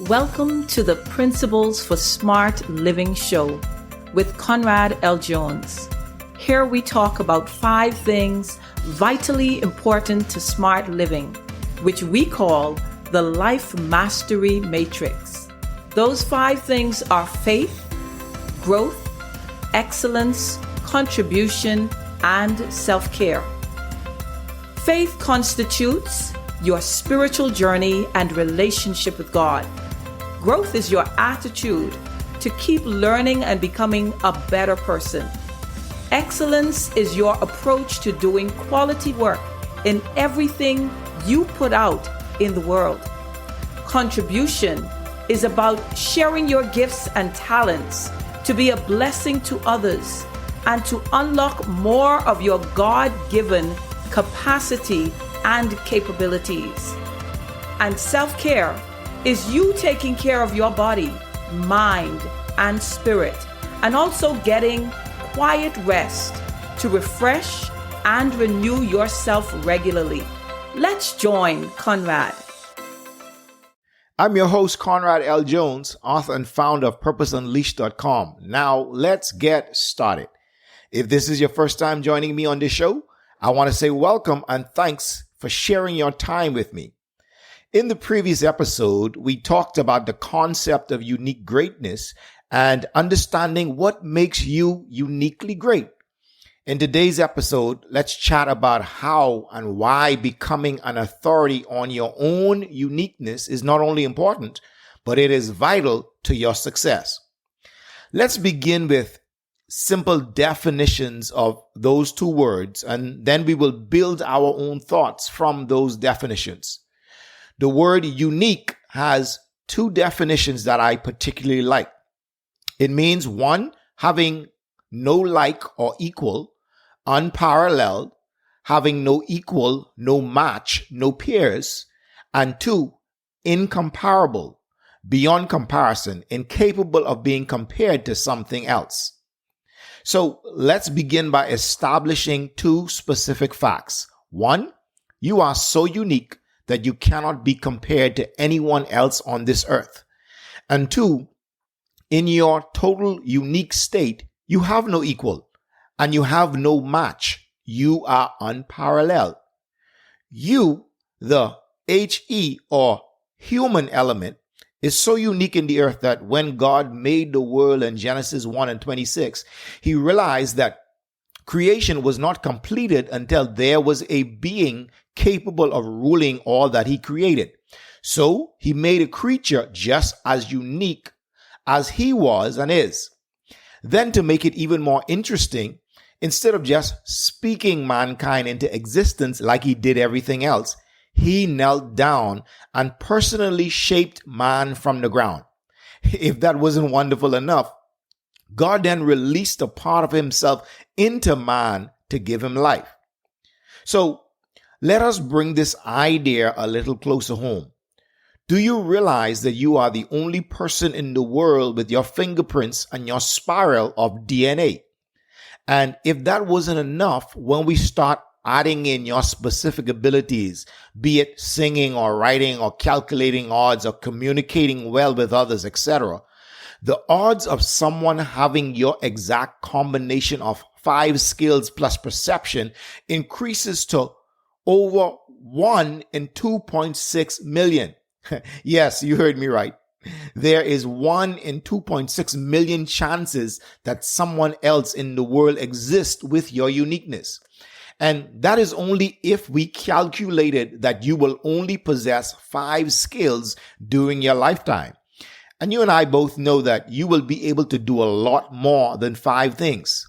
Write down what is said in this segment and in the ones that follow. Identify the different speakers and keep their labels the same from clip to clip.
Speaker 1: Welcome to the Principles for Smart Living show with Conrad L. Jones. Here we talk about 5 things vitally important to smart living, which we call the Life Mastery Matrix. Those 5 things are faith, growth, excellence, contribution, and self-care. Faith constitutes your spiritual journey and relationship with God. Growth is your attitude to keep learning and becoming a better person. Excellence is your approach to doing quality work in everything you put out in the world. Contribution is about sharing your gifts and talents to be a blessing to others and to unlock more of your God-given capacity and capabilities. And self-care is you taking care of your body, mind, and spirit, and also getting quiet rest to refresh and renew yourself regularly. Let's join Conrad.
Speaker 2: I'm your host, Conrad L. Jones, author and founder of PurposeUnleashed.com. Now, let's get started. If this is your first time joining me on this show, I want to say welcome and thanks for sharing your time with me. In the previous episode, we talked about the concept of unique greatness and understanding what makes you uniquely great. In today's episode, let's chat about how and why becoming an authority on your own uniqueness is not only important, but it is vital to your success. Let's begin with simple definitions of those 2 words, and then we will build our own thoughts from those definitions. The word unique has 2 definitions that I particularly like. It means 1, having no like or equal, unparalleled, having no equal, no match, no peers, and 2, incomparable, beyond comparison, incapable of being compared to something else. So let's begin by establishing 2 specific facts. 1, you are so unique that you cannot be compared to anyone else on this earth. And 2, in your total unique state, you have no equal and you have no match. You are unparalleled. You, the HE or human element, is so unique in the earth that when God made the world in Genesis 1:26, he realized that creation was not completed until there was a being capable of ruling all that he created. So he made a creature just as unique as he was and is. Then to make it even more interesting, instead of just speaking mankind into existence like he did everything else, he knelt down and personally shaped man from the ground. If that wasn't wonderful enough, God then released a part of himself into man to give him life. So let us bring this idea a little closer home. Do you realize that you are the only person in the world with your fingerprints and your spiral of DNA? And if that wasn't enough, when we start adding in your specific abilities, be it singing or writing or calculating odds or communicating well with others, etc., the odds of someone having your exact combination of 5 skills plus perception increases to over 1 in 2.6 million. Yes, you heard me right. There is 1 in 2.6 million chances that someone else in the world exists with your uniqueness. And that is only if we calculated that you will only possess 5 skills during your lifetime. And you and I both know that you will be able to do a lot more than 5 things.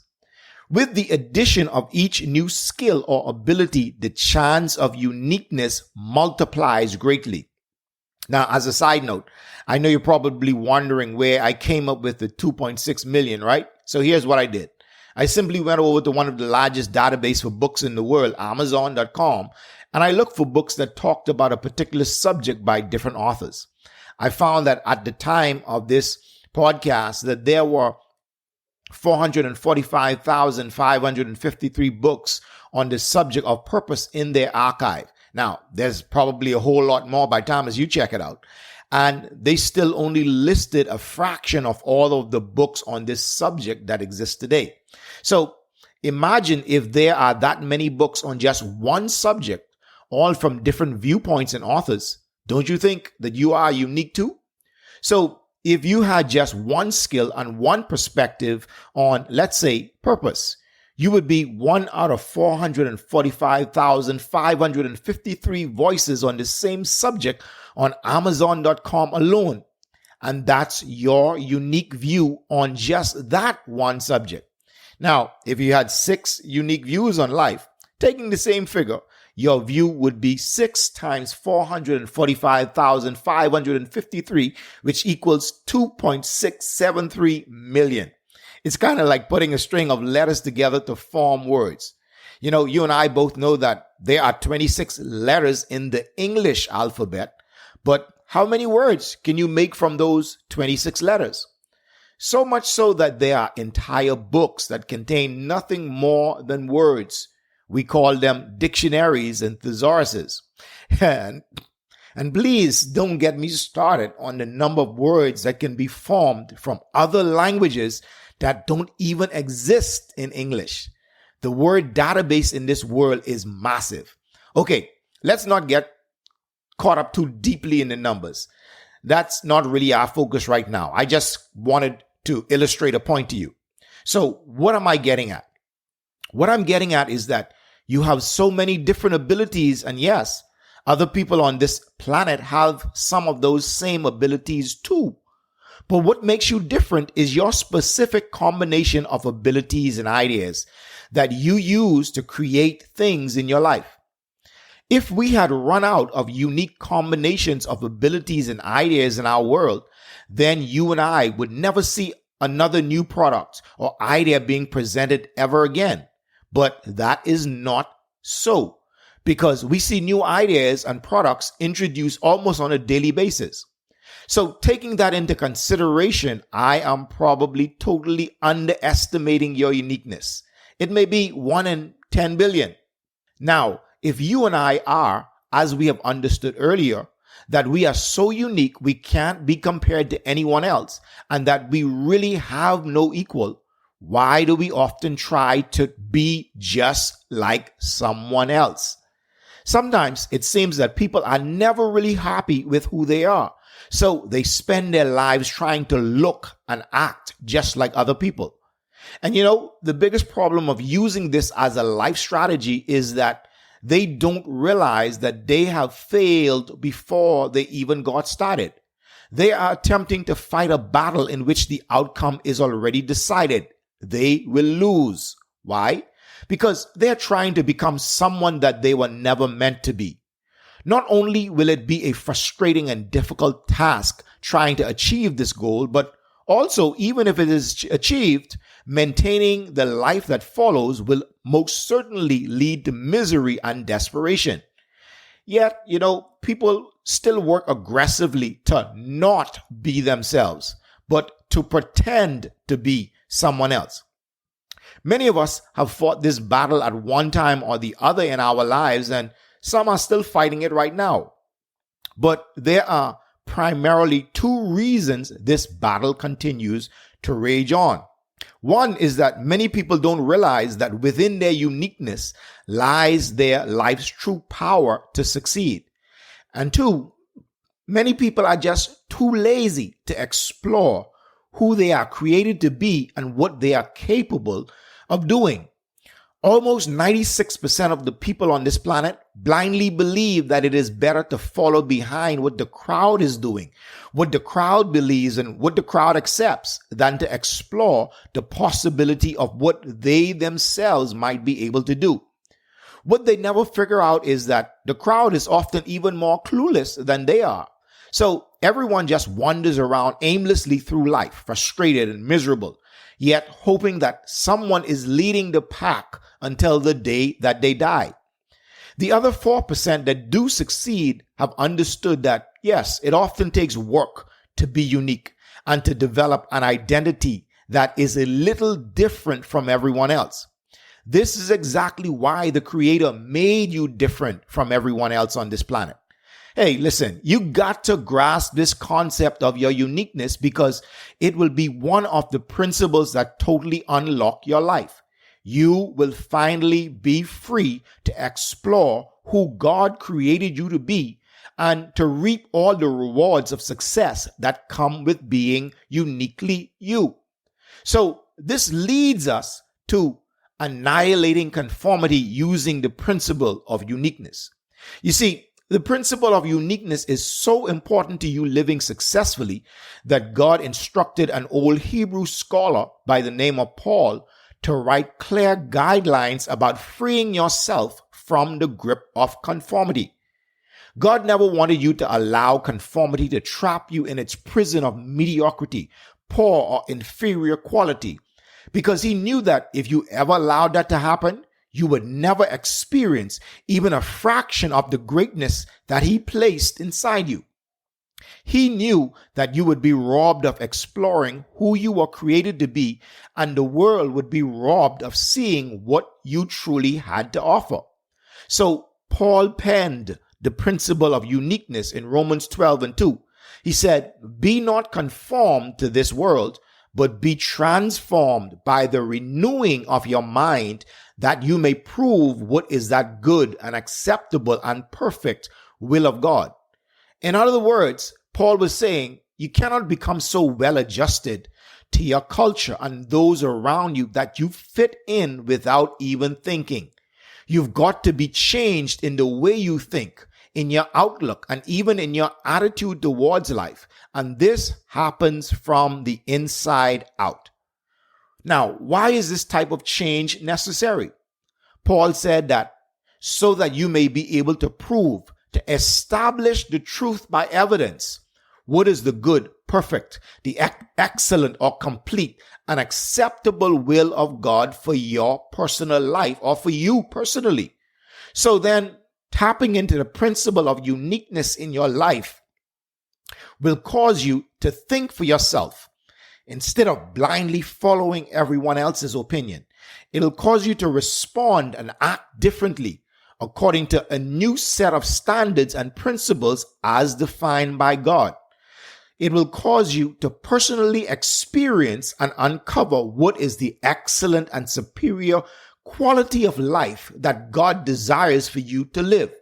Speaker 2: With the addition of each new skill or ability, the chance of uniqueness multiplies greatly. Now, as a side note, I know you're probably wondering where I came up with the 2.6 million, right? So here's what I did. I simply went over to one of the largest databases for books in the world, Amazon.com, and I looked for books that talked about a particular subject by different authors. I found that at the time of this podcast that there were 445,553 books on the subject of purpose in their archive. Now, there's probably a whole lot more by the time as you check it out. and they still only listed a fraction of all of the books on this subject that exist today. So imagine if there are that many books on just one subject, all from different viewpoints and authors. Don't you think that you are unique too? So if you had just one skill and one perspective on, let's say, purpose, you would be one out of 445,553 voices on the same subject on Amazon.com alone. And that's your unique view on just that one subject. Now, if you had 6 unique views on life, taking the same figure, your view would be 6 times 445,553, which equals 2.673 million. It's kind of like putting a string of letters together to form words. You know, you and I both know that there are 26 letters in the English alphabet, but how many words can you make from those 26 letters? So much so that there are entire books that contain nothing more than words. We call them dictionaries and thesauruses. And please don't get me started on the number of words that can be formed from other languages that don't even exist in English. The word database in this world is massive. Okay, let's not get caught up too deeply in the numbers. That's not really our focus right now. I just wanted to illustrate a point to you. So what am I getting at? What I'm getting at is that you have so many different abilities, and yes, other people on this planet have some of those same abilities too. But what makes you different is your specific combination of abilities and ideas that you use to create things in your life. If we had run out of unique combinations of abilities and ideas in our world, then you and I would never see another new product or idea being presented ever again. But that is not so, because we see new ideas and products introduced almost on a daily basis. So taking that into consideration, I am probably totally underestimating your uniqueness. It may be 1 in 10 billion. Now, if you and I are, as we have understood earlier, that we are so unique we can't be compared to anyone else, and that we really have no equal, why do we often try to be just like someone else? Sometimes it seems that people are never really happy with who they are, so they spend their lives trying to look and act just like other people. And you know, the biggest problem of using this as a life strategy is that they don't realize that they have failed before they even got started. They are attempting to fight a battle in which the outcome is already decided. They will lose. Why? Because they're trying to become someone that they were never meant to be. Not only will it be a frustrating and difficult task trying to achieve this goal, but also, even if it is achieved, maintaining the life that follows will most certainly lead to misery and desperation. Yet, you know, people still work aggressively to not be themselves, but to pretend to be someone else. Many of us have fought this battle at one time or the other in our lives, and some are still fighting it right now. But there are primarily 2 reasons this battle continues to rage on. One is that many people don't realize that within their uniqueness lies their life's true power to succeed. And 2, many people are just too lazy to explore who they are created to be and what they are capable of doing. Almost 96% of the people on this planet blindly believe that it is better to follow behind what the crowd is doing, what the crowd believes and what the crowd accepts, than to explore the possibility of what they themselves might be able to do. What they never figure out is that the crowd is often even more clueless than they are. So everyone just wanders around aimlessly through life, frustrated and miserable, yet hoping that someone is leading the pack until the day that they die. The other 4% that do succeed have understood that, yes, it often takes work to be unique and to develop an identity that is a little different from everyone else. This is exactly why the Creator made you different from everyone else on this planet. Hey, listen, you got to grasp this concept of your uniqueness because it will be one of the principles that totally unlock your life. You will finally be free to explore who God created you to be and to reap all the rewards of success that come with being uniquely you. So this leads us to annihilating conformity using the principle of uniqueness. You see, the principle of uniqueness is so important to you living successfully that God instructed an old Hebrew scholar by the name of Paul to write clear guidelines about freeing yourself from the grip of conformity. God never wanted you to allow conformity to trap you in its prison of mediocrity, poor or inferior quality, because he knew that if you ever allowed that to happen, you would never experience even a fraction of the greatness that he placed inside you. He knew that you would be robbed of exploring who you were created to be, and the world would be robbed of seeing what you truly had to offer. So Paul penned the principle of uniqueness in Romans 12:2. He said, "Be not conformed to this world, but be transformed by the renewing of your mind, that you may prove what is that good and acceptable and perfect will of God." In other words, Paul was saying you cannot become so well adjusted to your culture and those around you that you fit in without even thinking. You've got to be changed in the way you think, in your outlook, and even in your attitude towards life. And this happens from the inside out. Now, why is this type of change necessary? Paul said that so that you may be able to prove, to establish the truth by evidence. What is the good, perfect, the excellent or complete and acceptable will of God for your personal life or for you personally? So then, tapping into the principle of uniqueness in your life will cause you to think for yourself instead of blindly following everyone else's opinion. It'll cause you to respond and act differently according to a new set of standards and principles as defined by God. It will cause you to personally experience and uncover what is the excellent and superior quality of life that God desires for you to live.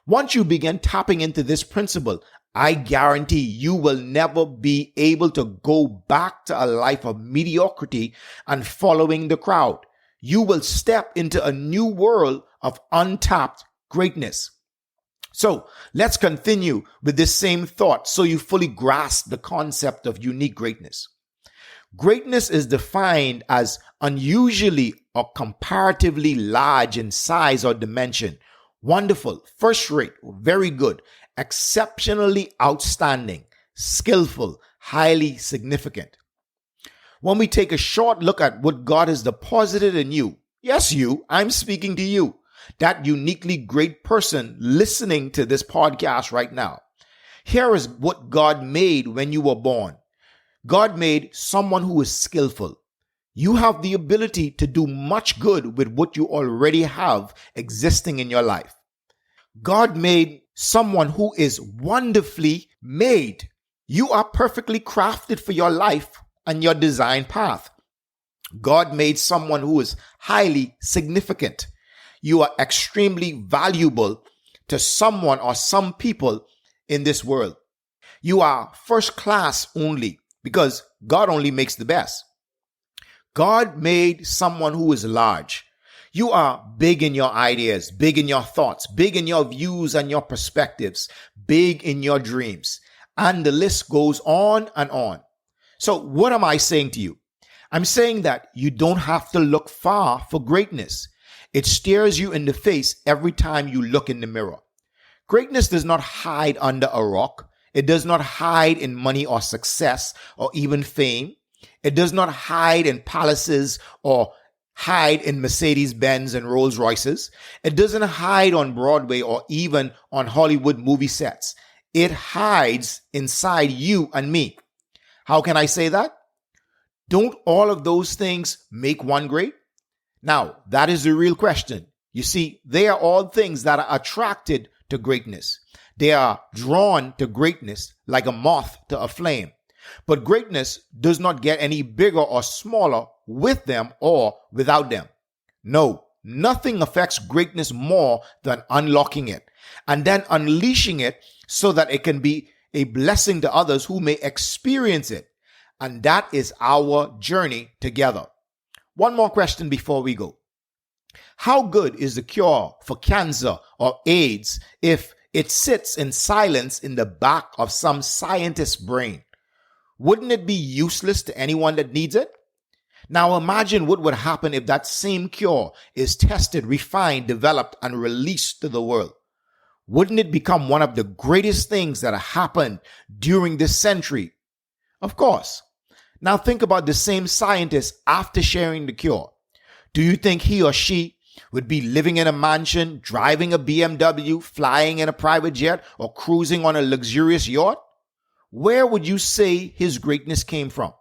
Speaker 2: Once you begin tapping into this principle, I guarantee you will never be able to go back to a life of mediocrity and following the crowd. You will step into a new world of untapped greatness. So let's continue with this same thought so you fully grasp the concept of unique greatness. Greatness is defined as unusually or comparatively large in size or dimension, wonderful, first rate, very good, exceptionally outstanding, skillful, highly significant. When we take a short look at what God has deposited in you, yes, you, I'm speaking to you, that uniquely great person listening to this podcast right now. Here is what God made when you were born. God made someone who is skillful. You have the ability to do much good with what you already have existing in your life. God made someone who is wonderfully made. You are perfectly crafted for your life and your design path. God made someone who is highly significant. You are extremely valuable to someone or some people in this world. You are first class only because God only makes the best. God made someone who is large. You are big in your ideas, big in your thoughts, big in your views and your perspectives, big in your dreams. And the list goes on and on. So what am I saying to you? I'm saying that you don't have to look far for greatness. It stares you in the face every time you look in the mirror. Greatness does not hide under a rock. It does not hide in money or success or even fame. It does not hide in palaces or hide in Mercedes-Benz and Rolls-Royces. It doesn't hide on Broadway or even on Hollywood movie sets. It hides inside you and me. How can I say that? Don't all of those things make one great? Now, that is the real question. You see, they are all things that are attracted to greatness. They are drawn to greatness like a moth to a flame. But greatness does not get any bigger or smaller with them or without them. No, nothing affects greatness more than unlocking it and then unleashing it so that it can be a blessing to others who may experience it. And that is our journey together. One more question before we go. How good is the cure for cancer or AIDS if it sits in silence in the back of some scientist's brain? Wouldn't it be useless to anyone that needs it? Now imagine what would happen if that same cure is tested, refined, developed, and released to the world. Wouldn't it become one of the greatest things that happened during this century? Of course. Now think about the same scientist after sharing the cure. Do you think he or she would be living in a mansion, driving a BMW, flying in a private jet, or cruising on a luxurious yacht? Where would you say his greatness came from?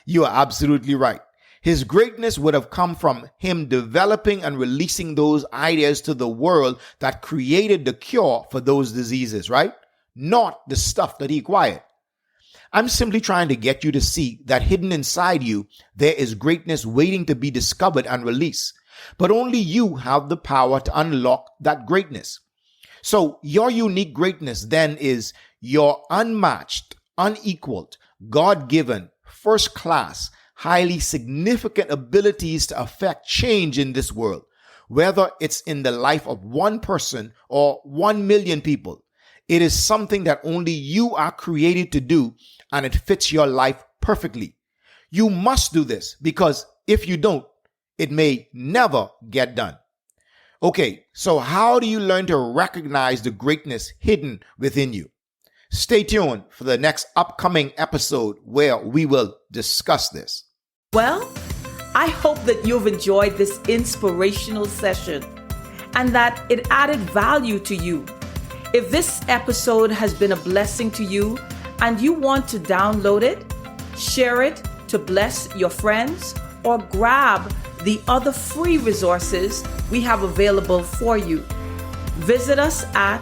Speaker 2: You are absolutely right. His greatness would have come from him developing and releasing those ideas to the world that created the cure for those diseases, right? Not the stuff that he acquired. I'm simply trying to get you to see that hidden inside you, there is greatness waiting to be discovered and released. But only you have the power to unlock that greatness. So your unique greatness then is your unmatched, unequaled, God-given, first-class, highly significant abilities to affect change in this world, whether it's in the life of one person or 1 million people. It is something that only you are created to do, and it fits your life perfectly. You must do this because if you don't, it may never get done. Okay, so how do you learn to recognize the greatness hidden within you? Stay tuned for the next upcoming episode where we will discuss this.
Speaker 1: Well, I hope that you've enjoyed this inspirational session and that it added value to you. If this episode has been a blessing to you and you want to download it, share it to bless your friends, or grab the other free resources we have available for you, visit us at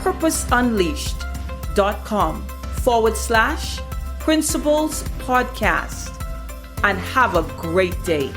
Speaker 1: purposeunleashed.com/Principles Podcast and have a great day.